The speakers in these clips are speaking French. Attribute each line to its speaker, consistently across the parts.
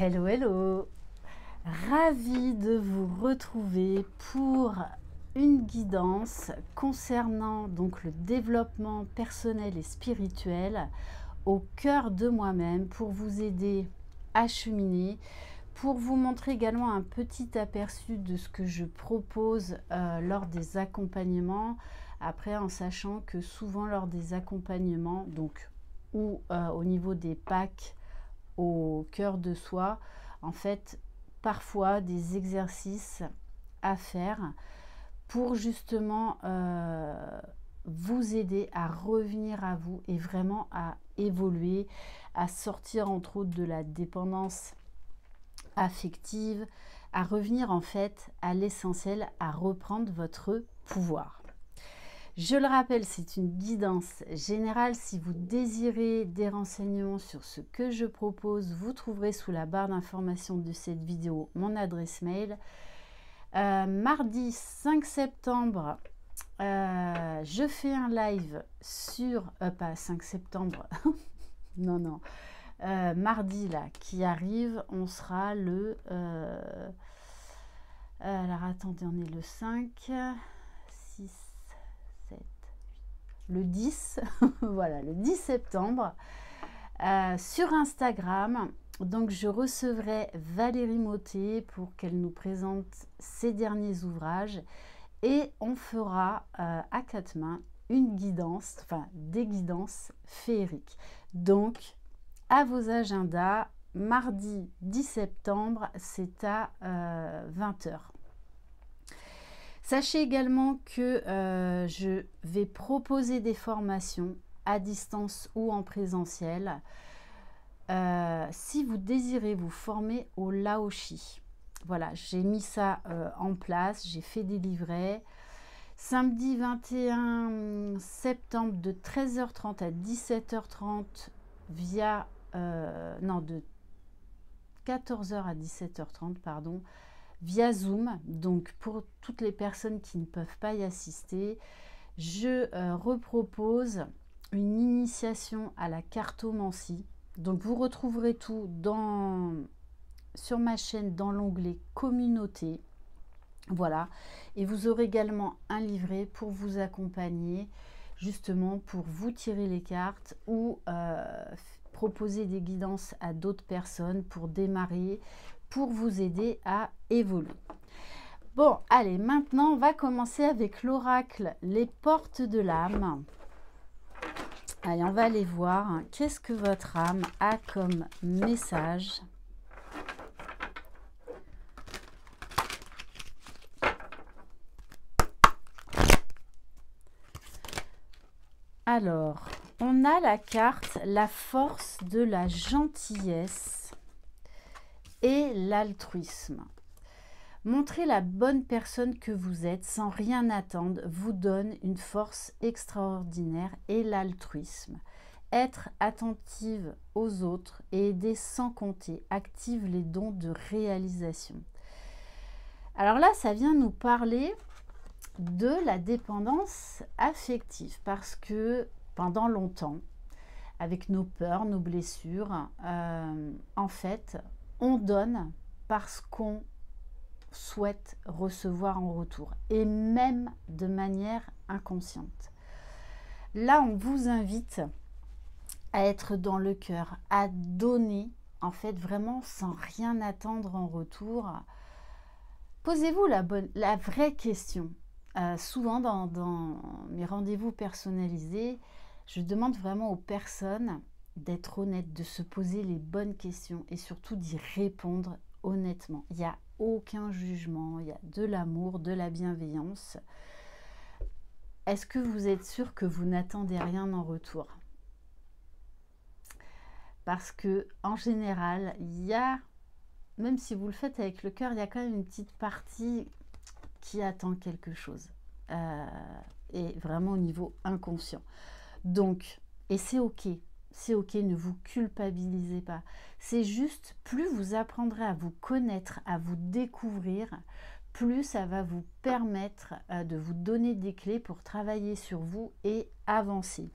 Speaker 1: Hello, hello! Ravie de vous retrouver pour une guidance concernant donc le développement personnel et spirituel au cœur de moi-même pour vous aider à cheminer, pour vous montrer également un petit aperçu de ce que je propose lors des accompagnements. Après, en sachant que souvent lors des accompagnements, donc ou au niveau des packs au cœur de soi, en fait, parfois des exercices à faire pour justement vous aider à revenir à vous et vraiment à évoluer, à sortir entre autres de la dépendance affective, à revenir en fait à l'essentiel, à reprendre votre pouvoir. Je le rappelle, c'est une guidance générale. Si vous désirez des renseignements sur ce que je propose, vous trouverez sous la barre d'information de cette vidéo mon adresse mail. Mardi 5 septembre, je fais un live sur... pas 5 septembre, non. Mardi là, qui arrive, on sera le... alors attendez, on est le 5, 6... le 10, voilà, le 10 septembre, sur Instagram. Donc, je recevrai Valérie Mottet pour qu'elle nous présente ses derniers ouvrages et on fera à quatre mains une guidance, enfin des guidances féeriques. Donc, à vos agendas, mardi 10 septembre, c'est à 20 h. Sachez également que je vais proposer des formations à distance ou en présentiel. Si vous désirez vous former au Laoshi, voilà, j'ai mis ça en place, j'ai fait des livrets. Samedi 21 septembre de 13h30 à 17h30 via, non, de 14h à 17h30, pardon, via Zoom. Donc pour toutes les personnes qui ne peuvent pas y assister, je repropose une initiation à la cartomancie. Donc vous retrouverez tout sur ma chaîne dans l'onglet communauté. Voilà, et vous aurez également un livret pour vous accompagner, justement pour vous tirer les cartes ou proposer des guidances à d'autres personnes pour démarrer, pour vous aider à évoluer. Bon, allez, maintenant, on va commencer avec l'oracle, les portes de l'âme. Allez, on va aller voir. Qu'est-ce que votre âme a comme message ? Alors, on a la carte, la force de la gentillesse et l'altruisme. Montrer la bonne personne que vous êtes sans rien attendre vous donne une force extraordinaire et l'altruisme. Être attentive aux autres et aider sans compter active les dons de réalisation. Alors là, ça vient nous parler de la dépendance affective parce que pendant longtemps, avec nos peurs, nos blessures, en fait, on donne parce qu'on souhaite recevoir en retour et même de manière inconsciente. Là, on vous invite à être dans le cœur, à donner en fait vraiment sans rien attendre en retour. Posez-vous la vraie question. Souvent dans mes rendez-vous personnalisés, je demande vraiment aux personnes d'être honnêtes, de se poser les bonnes questions et surtout d'y répondre honnêtement. Il n'y a aucun jugement, il y a de l'amour, de la bienveillance. Est-ce que vous êtes sûr que vous n'attendez rien en retour? Parce que en général, il y a, même si vous le faites avec le cœur, il y a quand même une petite partie qui attend quelque chose. Et vraiment au niveau inconscient. Donc, et c'est ok. C'est ok, ne vous culpabilisez pas. C'est juste, plus vous apprendrez à vous connaître, à vous découvrir, plus ça va vous permettre de vous donner des clés pour travailler sur vous et avancer.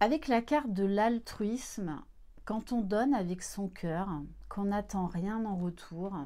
Speaker 1: Avec la carte de l'altruisme, quand on donne avec son cœur, qu'on n'attend rien en retour,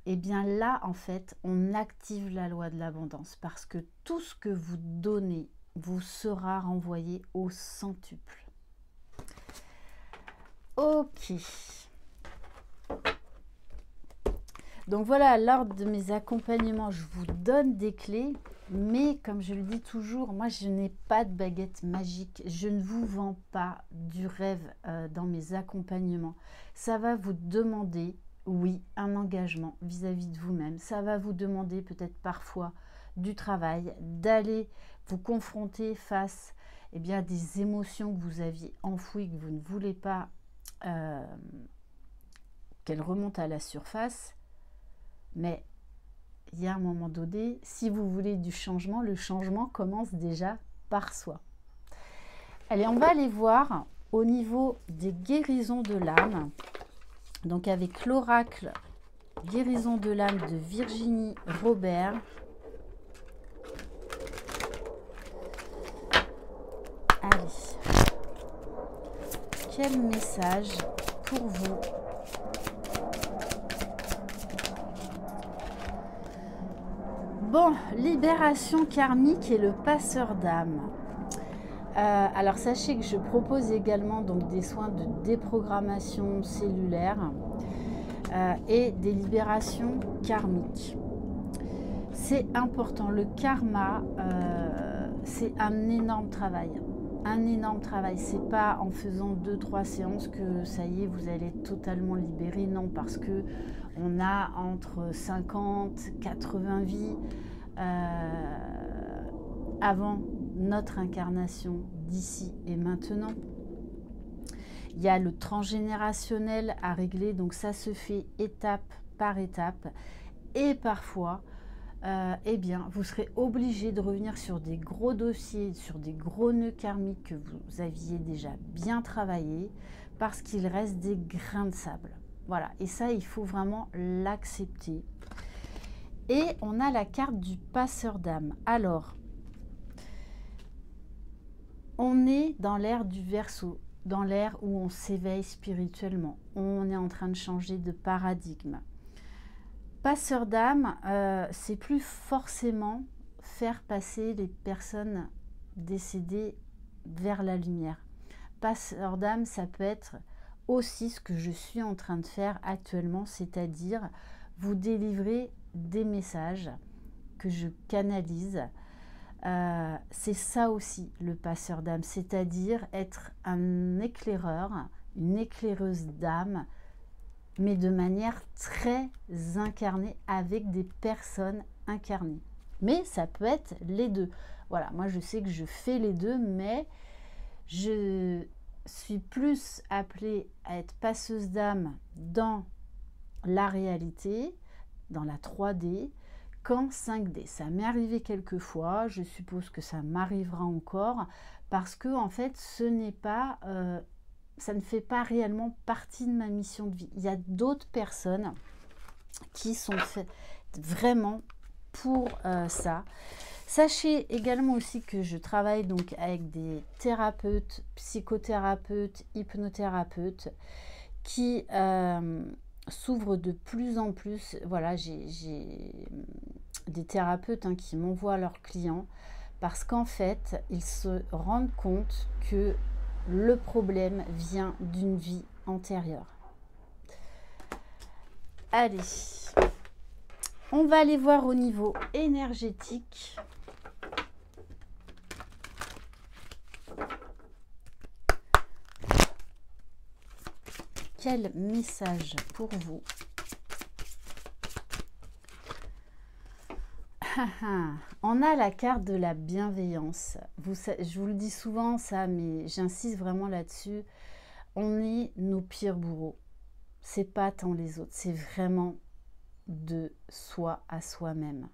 Speaker 1: et bien là, en fait, on active la loi de l'abondance parce que tout ce que vous donnez vous sera renvoyé au centuple. Ok. Donc voilà, lors de mes accompagnements, je vous donne des clés, mais comme je le dis toujours, moi je n'ai pas de baguette magique. Je ne vous vends pas du rêve dans mes accompagnements. Ça va vous demander, oui, un engagement vis-à-vis de vous-même. Ça va vous demander peut-être parfois du travail, d'aller vous confronter face eh bien, à des émotions que vous aviez enfouies, que vous ne voulez pas qu'elles remontent à la surface. Mais il y a un moment donné, si vous voulez du changement, le changement commence déjà par soi. Allez, on va aller voir au niveau des guérisons de l'âme. Donc avec l'oracle guérison de l'âme de Virginie Robert. Allez. Quel message pour vous ? Bon, libération karmique et le passeur d'âme. Alors sachez que je propose également donc des soins de déprogrammation cellulaire et des libérations karmiques. C'est important. Le karma, c'est un énorme travail. Un énorme travail. C'est pas en faisant 2-3 séances que ça y est, vous allez être totalement libéré. Non, parce que on a entre 50, 80 vies avant notre incarnation d'ici et maintenant. Il y a le transgénérationnel à régler, donc ça se fait étape par étape. Et parfois, eh bien, vous serez obligé de revenir sur des gros dossiers, sur des gros nœuds karmiques que vous aviez déjà bien travaillé, parce qu'il reste des grains de sable. Voilà, et ça, il faut vraiment l'accepter. Et on a la carte du passeur d'âme. Alors, on est dans l'ère du Verseau, dans l'ère où on s'éveille spirituellement. On est en train de changer de paradigme. Passeur d'âme, c'est plus forcément faire passer les personnes décédées vers la lumière. Passeur d'âme, ça peut être aussi ce que je suis en train de faire actuellement, c'est-à-dire vous délivrer des messages que je canalise. C'est ça aussi le passeur d'âme, c'est-à-dire être un éclaireur, une éclaireuse d'âme, mais de manière très incarnée avec des personnes incarnées. Mais ça peut être les deux. Voilà, moi je sais que je fais les deux, mais je suis plus appelée à être passeuse d'âme dans la réalité, dans la 3D, qu'en 5D. Ça m'est arrivé quelques fois, je suppose que ça m'arrivera encore, parce que en fait, ce n'est pas, ça ne fait pas réellement partie de ma mission de vie. Il y a d'autres personnes qui sont faites vraiment pour ça. Sachez également aussi que je travaille donc avec des thérapeutes, psychothérapeutes, hypnothérapeutes qui s'ouvrent de plus en plus. Voilà, j'ai des thérapeutes qui m'envoient leurs clients parce qu'en fait, ils se rendent compte que le problème vient d'une vie antérieure. Allez, on va aller voir au niveau énergétique. Quel message pour vous? On a la carte de la bienveillance. Je vous le dis souvent ça, mais j'insiste vraiment là-dessus. On est nos pires bourreaux. C'est pas tant les autres, c'est vraiment de soi à soi-même.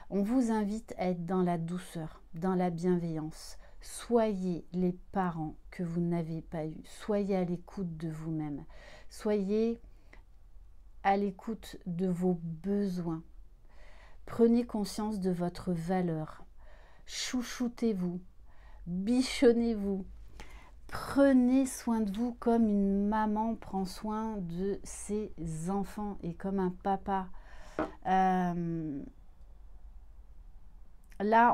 Speaker 1: On vous invite à être dans la douceur, dans la bienveillance. Soyez les parents que vous n'avez pas eus. Soyez à l'écoute de vous-même. Soyez à l'écoute de vos besoins. Prenez conscience de votre valeur. Chouchoutez-vous. Bichonnez-vous. Prenez soin de vous comme une maman prend soin de ses enfants et comme un papa. Là,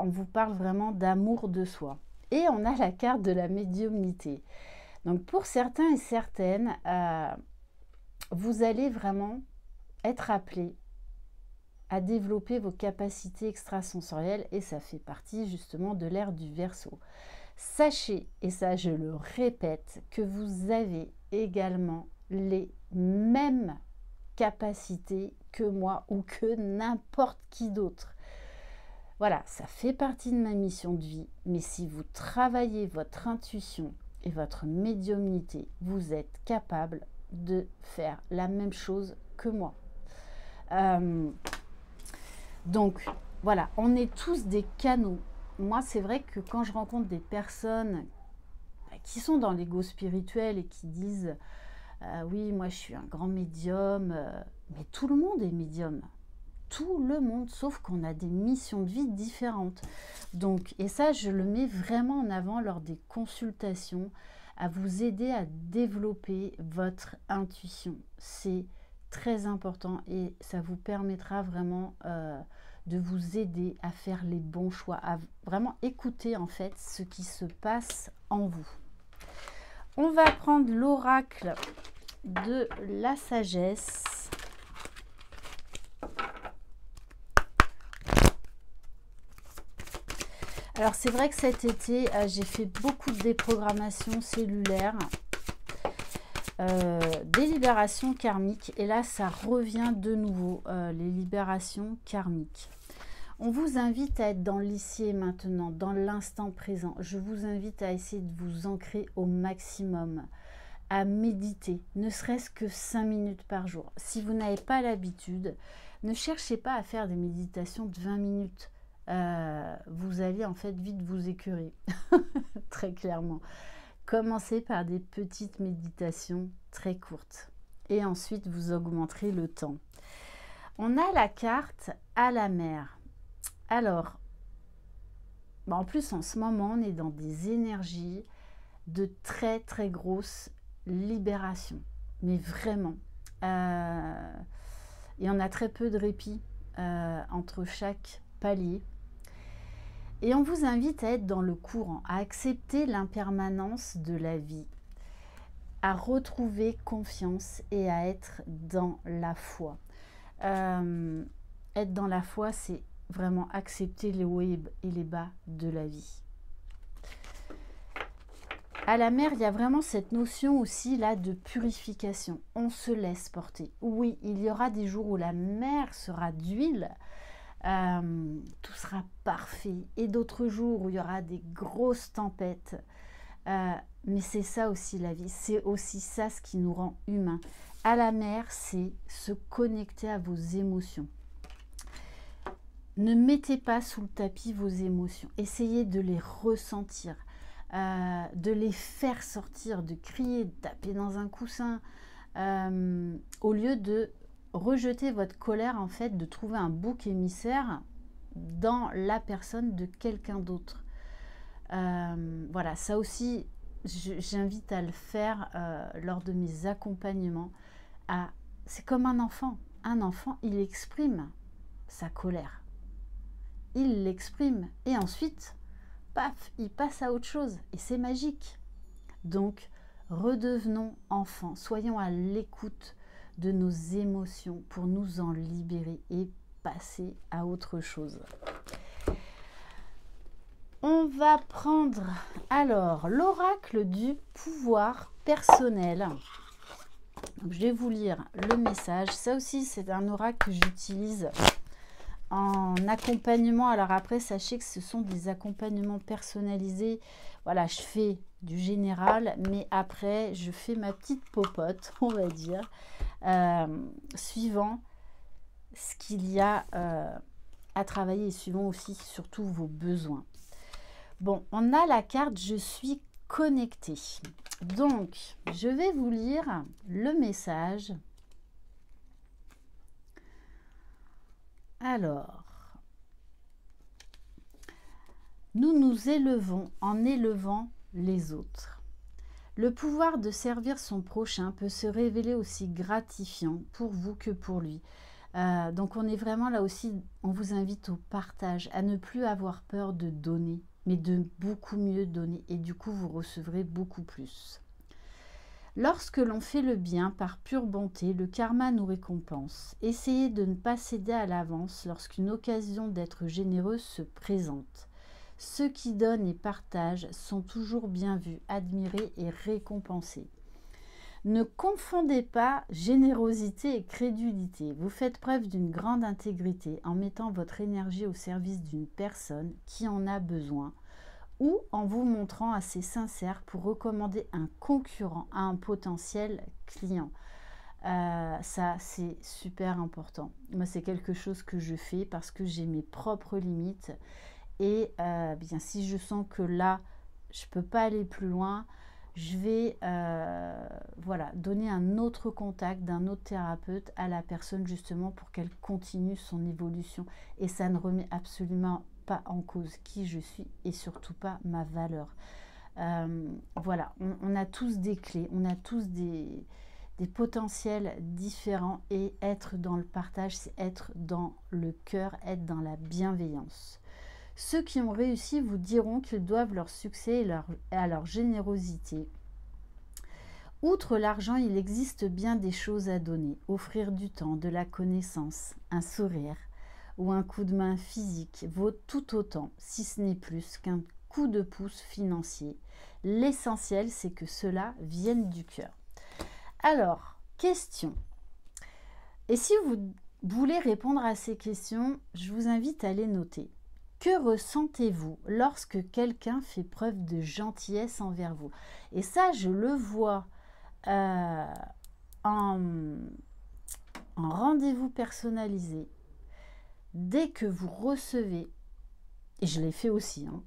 Speaker 1: on vous parle vraiment d'amour de soi. Et on a la carte de la médiumnité. Donc, pour certains et certaines, vous allez vraiment être appelés à développer vos capacités extrasensorielles et ça fait partie justement de l'ère du Verseau. Sachez, et ça je le répète, que vous avez également les mêmes capacités que moi ou que n'importe qui d'autre. Voilà, ça fait partie de ma mission de vie, mais si vous travaillez votre intuition et votre médiumnité, vous êtes capable de faire la même chose que moi. Donc, voilà, on est tous des canaux. Moi, c'est vrai que quand je rencontre des personnes qui sont dans l'ego spirituel et qui disent oui, moi je suis un grand médium, mais tout le monde est médium. Tout le monde, sauf qu'on a des missions de vie différentes. Donc, et ça, je le mets vraiment en avant lors des consultations, à vous aider à développer votre intuition. C'est très important et ça vous permettra vraiment de vous aider à faire les bons choix, à vraiment écouter en fait ce qui se passe en vous. On va prendre l'oracle de la sagesse. Alors c'est vrai que cet été, j'ai fait beaucoup de déprogrammation cellulaire, des libérations karmiques. Et là, ça revient de nouveau, les libérations karmiques. On vous invite à être dans l'ici et maintenant, dans l'instant présent. Je vous invite à essayer de vous ancrer au maximum, à méditer, ne serait-ce que 5 minutes par jour. Si vous n'avez pas l'habitude, ne cherchez pas à faire des méditations de 20 minutes. Vous allez en fait vite vous écœurer, très clairement. Commencez par des petites méditations très courtes et ensuite vous augmenterez le temps. On a la carte à la mer. Alors, en plus en ce moment, on est dans des énergies de très très grosse libération, mais vraiment. Et on a très peu de répit entre chaque palier. Et on vous invite à être dans le courant, à accepter l'impermanence de la vie, à retrouver confiance et à être dans la foi. Être dans la foi, c'est vraiment accepter les hauts et les bas de la vie. À la mer, il y a vraiment cette notion aussi là de purification. On se laisse porter. Oui, il y aura des jours où la mer sera d'huile, tout sera parfait. Et d'autres jours où il y aura des grosses tempêtes. Mais c'est ça aussi la vie. C'est aussi ça ce qui nous rend humains. À la mer, c'est se connecter à vos émotions. Ne mettez pas sous le tapis vos émotions. Essayez de les ressentir, de les faire sortir, de crier, de taper dans un coussin, au lieu de rejeter votre colère, en fait, de trouver un bouc émissaire dans la personne de quelqu'un d'autre. Voilà, ça aussi, j'invite à le faire lors de mes accompagnements. C'est comme un enfant. Un enfant, il exprime sa colère. Il l'exprime et ensuite, paf, il passe à autre chose et c'est magique. Donc, redevenons enfants, soyons à l'écoute de nos émotions pour nous en libérer et passer à autre chose. On va prendre alors l'oracle du pouvoir personnel. Donc, je vais vous lire le message. Ça aussi, c'est un oracle que j'utilise en accompagnement. Alors après, sachez que ce sont des accompagnements personnalisés. Voilà, je fais du général, mais après, je fais ma petite popote, on va dire, suivant ce qu'il y a à travailler et suivant aussi surtout vos besoins. Bon, on a la carte « Je suis connectée ». Donc, je vais vous lire le message. Alors, nous nous élevons en élevant les autres. Le pouvoir de servir son prochain peut se révéler aussi gratifiant pour vous que pour lui. Donc on est vraiment là aussi, on vous invite au partage, à ne plus avoir peur de donner, mais de beaucoup mieux donner. Et du coup, vous recevrez beaucoup plus. Lorsque l'on fait le bien par pure bonté, le karma nous récompense. Essayez de ne pas céder à l'avance lorsqu'une occasion d'être généreux se présente. Ceux qui donnent et partagent sont toujours bien vus, admirés et récompensés. Ne confondez pas générosité et crédulité. Vous faites preuve d'une grande intégrité en mettant votre énergie au service d'une personne qui en a besoin ou en vous montrant assez sincère pour recommander un concurrent à un potentiel client. Ça, c'est super important. Moi, c'est quelque chose que je fais parce que j'ai mes propres limites. Et bien, si je sens que là, je ne peux pas aller plus loin, je vais voilà, donner un autre contact d'un autre thérapeute à la personne justement pour qu'elle continue son évolution. Et ça ne remet absolument pas en cause qui je suis et surtout pas ma valeur. Voilà, on a tous des clés, on a tous des potentiels différents et être dans le partage, c'est être dans le cœur, être dans la bienveillance. Ceux qui ont réussi vous diront qu'ils doivent leur succès et à leur générosité. Outre l'argent, il existe bien des choses à donner. Offrir du temps, de la connaissance, un sourire ou un coup de main physique vaut tout autant, si ce n'est plus, qu'un coup de pouce financier. L'essentiel, c'est que cela vienne du cœur. Alors, question. Et si vous voulez répondre à ces questions, je vous invite à les noter. Que ressentez-vous lorsque quelqu'un fait preuve de gentillesse envers vous? Et ça, je le vois en rendez-vous personnalisé. Dès que vous recevez, et je l'ai fait aussi, hein,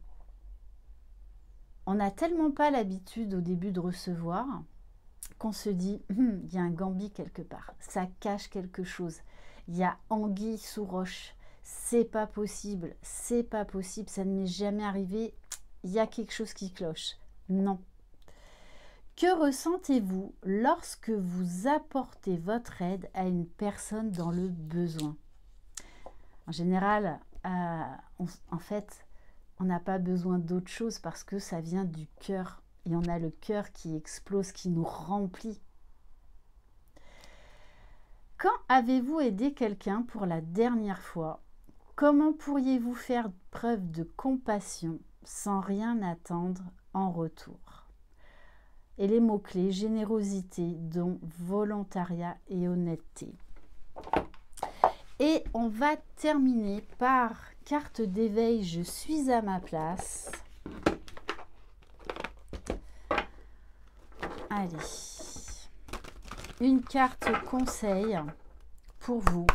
Speaker 1: on n'a tellement pas l'habitude au début de recevoir qu'on se dit, il y a un Gambi quelque part, ça cache quelque chose, il y a anguille sous roche, c'est pas possible, ça ne m'est jamais arrivé, il y a quelque chose qui cloche. Non. Que ressentez-vous lorsque vous apportez votre aide à une personne dans le besoin? En général, en fait, on n'a pas besoin d'autre chose parce que ça vient du cœur. Et on a le cœur qui explose, qui nous remplit. Quand avez-vous aidé quelqu'un pour la dernière fois? Comment pourriez-vous faire preuve de compassion sans rien attendre en retour? Et les mots-clés, générosité, don, volontariat et honnêteté. Et on va terminer par carte d'éveil, je suis à ma place. Allez, une carte conseil pour vous.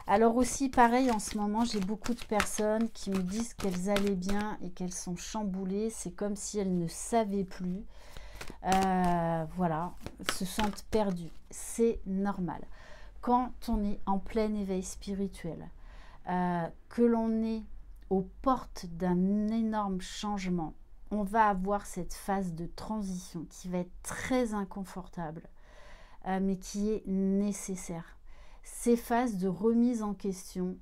Speaker 1: Alors aussi, pareil, en ce moment, j'ai beaucoup de personnes qui me disent qu'elles allaient bien et qu'elles sont chamboulées. C'est comme si elles ne savaient plus. Voilà, se sentent perdues. C'est normal. Quand on est en plein éveil spirituel, que l'on est aux portes d'un énorme changement, on va avoir cette phase de transition qui va être très inconfortable, mais qui est nécessaire. Ces phases de remise en question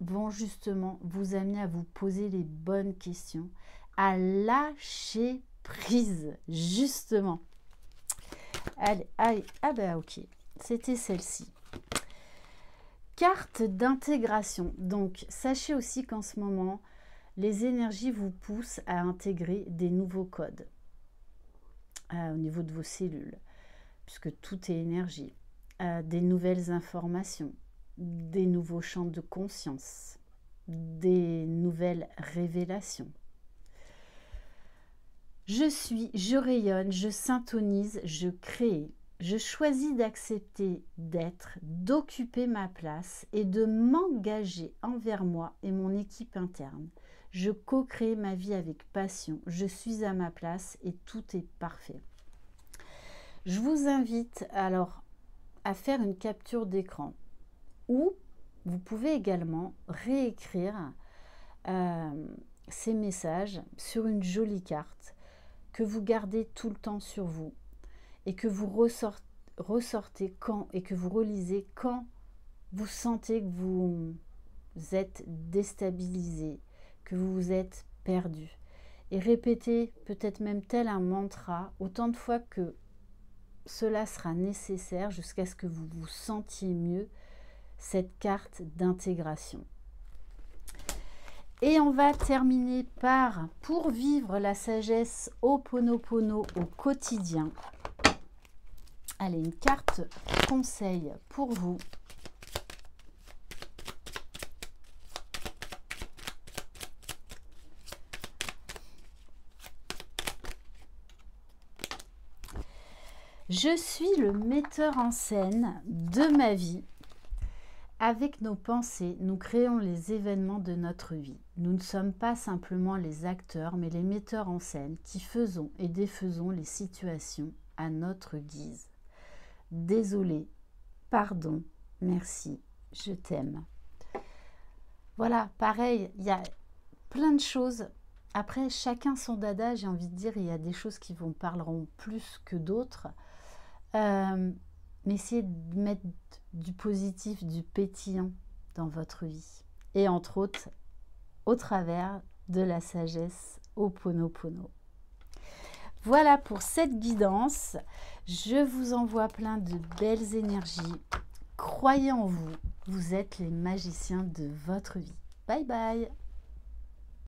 Speaker 1: vont justement vous amener à vous poser les bonnes questions, à lâcher prise, justement. Allez, allez, ah ben ok, c'était celle-ci. Carte d'intégration. Donc, sachez aussi qu'en ce moment, les énergies vous poussent à intégrer des nouveaux codes au niveau de vos cellules, puisque tout est énergie, des nouvelles informations, des nouveaux champs de conscience, des nouvelles révélations. Je suis, je rayonne, je syntonise, je crée. Je choisis d'accepter d'être, d'occuper ma place et de m'engager envers moi et mon équipe interne. Je co-crée ma vie avec passion. Je suis à ma place et tout est parfait. Je vous invite alors à faire une capture d'écran ou vous pouvez également réécrire ces messages sur une jolie carte que vous gardez tout le temps sur vous et que vous ressortez quand et que vous relisez quand vous sentez que vous êtes déstabilisé, que vous vous êtes perdu. Et répétez peut-être même tel un mantra autant de fois que cela sera nécessaire jusqu'à ce que vous vous sentiez mieux cette carte d'intégration. Et on va terminer par, pour vivre la sagesse Ho'oponopono au quotidien. Allez, une carte conseil pour vous. Je suis le metteur en scène de ma vie. Avec nos pensées, nous créons les événements de notre vie. Nous ne sommes pas simplement les acteurs, mais les metteurs en scène qui faisons et défaisons les situations à notre guise. Désolé, pardon, merci, je t'aime. Voilà, pareil, il y a plein de choses. Après, chacun son dada, j'ai envie de dire, il y a des choses qui vous parleront plus que d'autres. Mais essayez de mettre du positif, du pétillant dans votre vie. Et entre autres, au travers de la sagesse Ho'oponopono. Voilà pour cette guidance. Je vous envoie plein de belles énergies. Croyez en vous. Vous êtes les magiciens de votre vie. Bye bye.